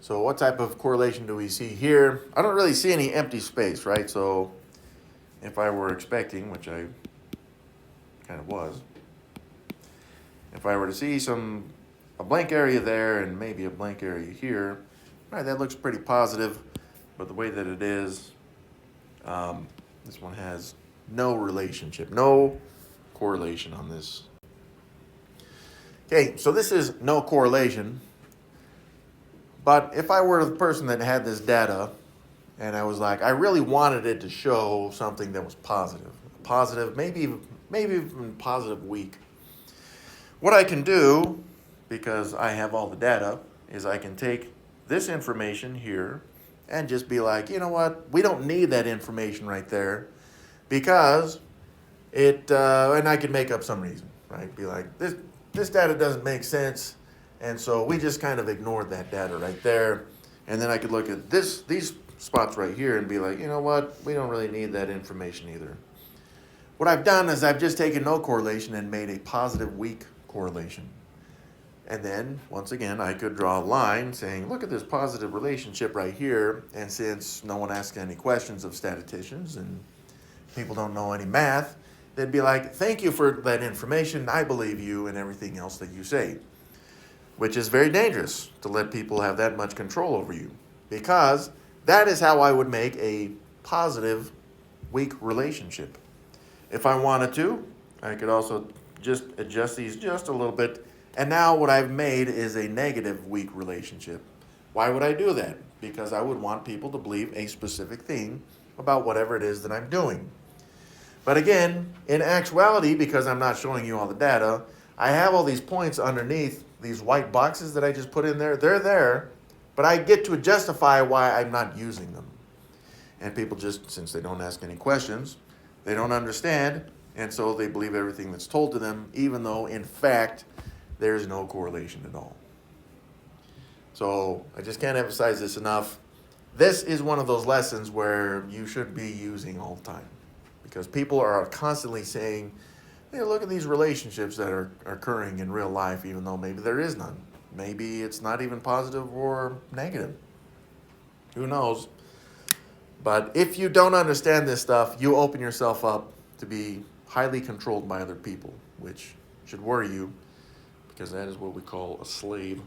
So what type of correlation do we see here? I don't really see any empty space, right? So if I were expecting, which I kind of was, if I were to see a blank area there and maybe a blank area here, right, that looks pretty positive. But the way that it is, this one has no relationship, no correlation on this. Okay, so this is no correlation. But if I were the person that had this data and I was like, I really wanted it to show something that was positive, maybe even positive week. What I can do, because I have all the data, is I can take this information here and just be like, you know what, we don't need that information right there because and I could make up some reason, right? Be like, this data doesn't make sense, and so we just kind of ignored that data right there. And then I could look at these spots right here and be like, you know what, we don't really need that information either. What I've done is I've just taken no correlation and made a positive weak correlation. And then, once again, I could draw a line saying, look at this positive relationship right here. And since no one asks any questions of statisticians and people don't know any math, they'd be like, thank you for that information. I believe you and everything else that you say. Which is very dangerous to let people have that much control over you. Because that is how I would make a positive weak relationship. If I wanted to, I could also just adjust these just a little bit. And now what I've made is a negative weak relationship. Why would I do that? Because I would want people to believe a specific thing about whatever it is that I'm doing. But again, in actuality, because I'm not showing you all the data, I have all these points underneath these white boxes that I just put in there. They're there, but I get to justify why I'm not using them. And people just, since they don't ask any questions, they don't understand, and so they believe everything that's told to them, even though, in fact, there's no correlation at all. So I just can't emphasize this enough. This is one of those lessons where you should be using all the time, because people are constantly saying, hey, look at these relationships that are occurring in real life, even though maybe there is none. Maybe it's not even positive or negative. Who knows? But if you don't understand this stuff, you open yourself up to be highly controlled by other people, which should worry you, because that is what we call a slave.